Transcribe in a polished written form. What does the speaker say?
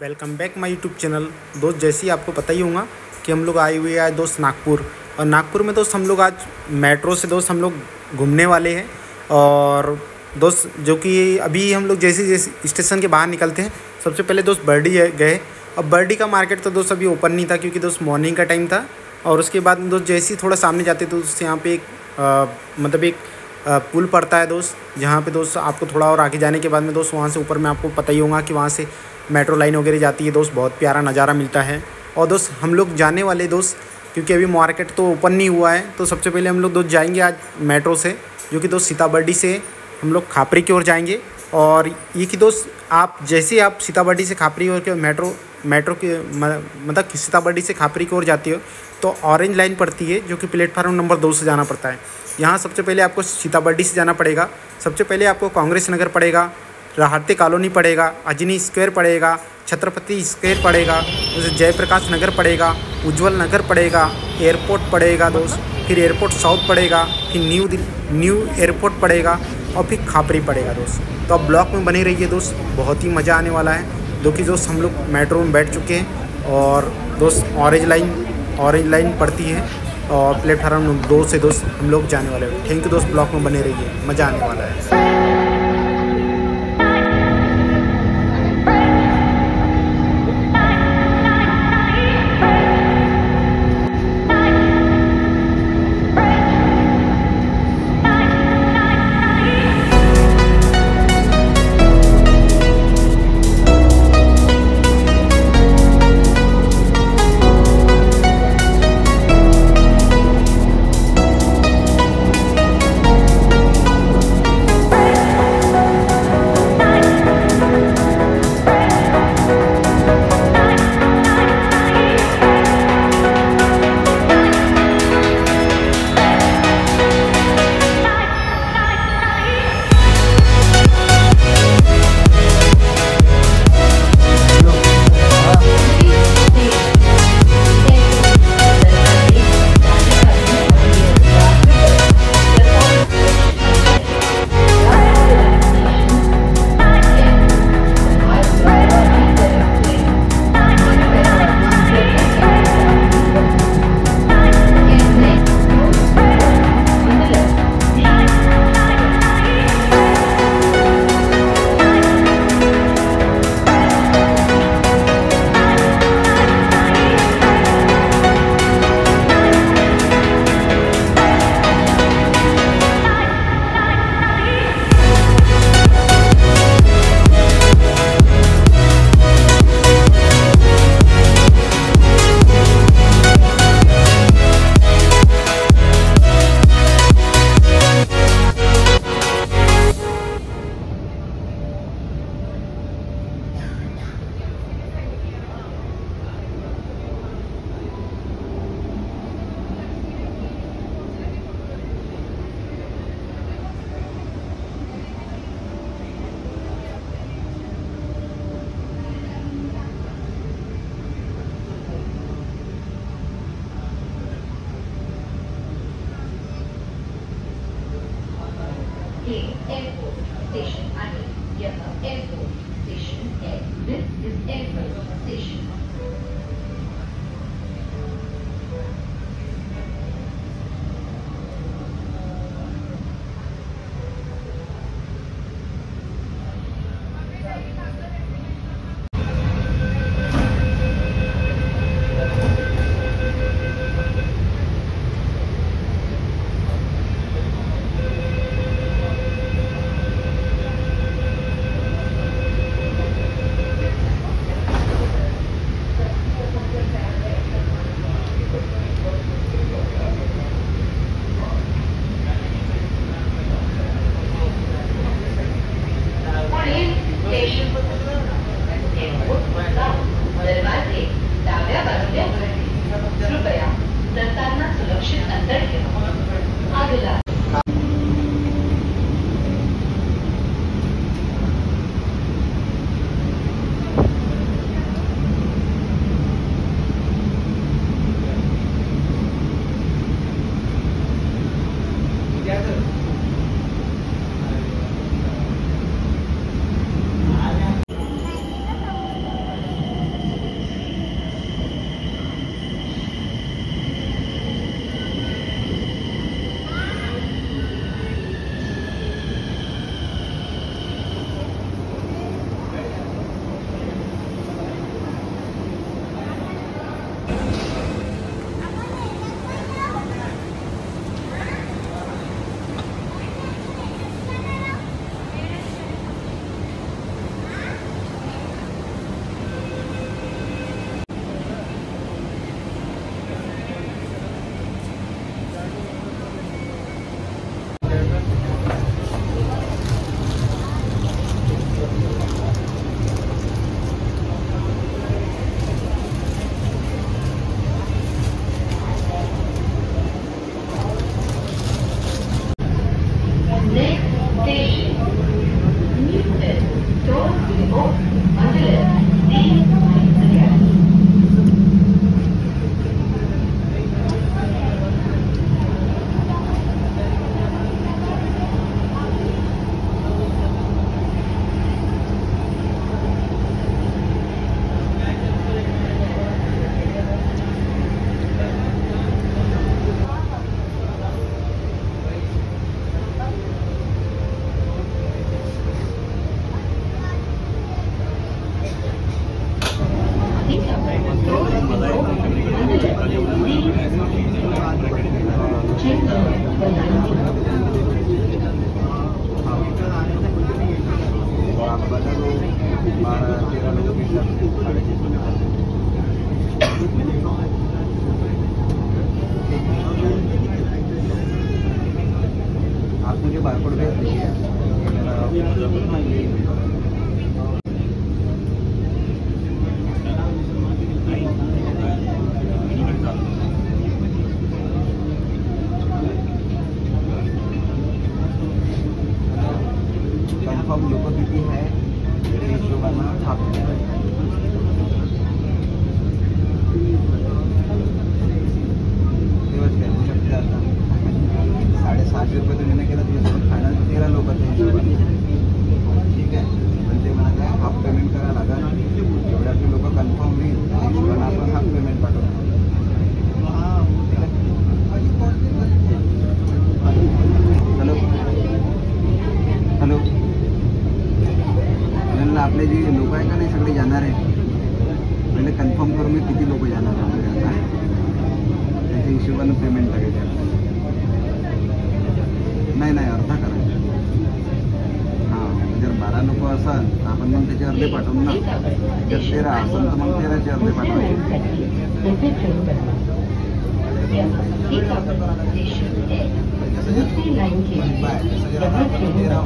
Welcome back my YouTube channel. दोस्त, जैसे ही आपको पता ही होगा कि हम लोग आए हुए हैं आज दोस्त नागपुर। और नागपुर में दोस्त हम लोग आज मेट्रो से दोस्त हम लोग घूमने वाले हैं। और दोस्त जो कि अभी हम लोग जैसे जैसे स्टेशन के बाहर निकलते हैं, सबसे पहले दोस्त बर्डी गए। अब बर्डी का मार्केट तो दोस्त अभी ओपन नहीं था क्योंकि दोस्त मॉर्निंग का टाइम था। और उसके बाद दोस्त जैसे ही थोड़ा सामने जाते तो दोस्त यहाँ पे एक पुल पड़ता है दोस्त, जहाँ पे दोस्त आपको थोड़ा और आगे जाने के बाद में दोस्त वहाँ से ऊपर में आपको पता ही होगा कि वहाँ से मेट्रो लाइन वगैरह जाती है दोस्त। बहुत प्यारा नज़ारा मिलता है। और दोस्त हम लोग जाने वाले दोस्त, क्योंकि अभी मार्केट तो ओपन नहीं हुआ है, तो सबसे पहले हम लोग दोस्त जाएंगे आज मेट्रो से, जो कि दोस्त सीताबर्डी से हम लोग खापरी की ओर जाएंगे। और ये कि दोस्त आप जैसे आप सीताबर्डी से खापरी ओर के मेट्रो के मतलब सीताबर्डी से खापरी की ओर जाती हो तो ऑरेंज लाइन पड़ती है, जो कि प्लेटफार्म नंबर 2 से जाना पड़ता है। यहाँ सबसे पहले आपको सीताबर्डी से जाना पड़ेगा। सबसे पहले आपको कांग्रेस नगर पड़ेगा, राहते कॉलोनी पड़ेगा, अजनी स्क्वायर पड़ेगा, छत्रपति स्क्वायर पड़ेगा, जैसे जयप्रकाश नगर पड़ेगा, उज्जवल नगर पड़ेगा, एयरपोर्ट पड़ेगा दोस्त, फिर एयरपोर्ट साउथ पड़ेगा, फिर न्यू एयरपोर्ट पड़ेगा और फिर खापरी पड़ेगा दोस्त। तो अब ब्लॉक में बने रहिए दोस्त, बहुत ही मज़ा आने वाला है। जो कि दोस्त हम लोग मेट्रो में बैठ चुके हैं और दोस्त ऑरेंज लाइन पड़ती है और प्लेटफार्म 2 से दोस्त हम लोग जाने वाले हैं। थैंक यू दोस्त, ब्लॉक में बने रहिए, मज़ा आने वाला है। आप मुझे बारकोड भेज दीजिए। कन्फर्म लोक किती है त्या हिशोबानं छापते। दिवस काय होऊ शकते आता 750 रुपये तुम्ही नाही केलं तुझ्यासोबत फायनल 13 लोकांच्या हिशोबाने, ठीक आहे। पण ते म्हणत आहे हाफ पेमेंट करायला लागेल, जेवढे आपले लोक कन्फर्म होईल त्या हिशोबाने आपण हाफ पेमेंट पाठवतो। हॅलो हॅलो, आपल्याला आपले जे लोक आहे का नाही सगळे जाणार आहे, पहिले कन्फर्म करून मी किती लोक जाणार आहे आता, त्याच्या हिशोबानं पेमेंट टाकायचं। नाही नाही अर्धा करायचा। हां, जर 12 लोक असाल तर आपण मग त्याचे अर्धे पाठवू ना, जर 13 असेल तर मग 13चे अर्धे पाठवायचे। जसं 13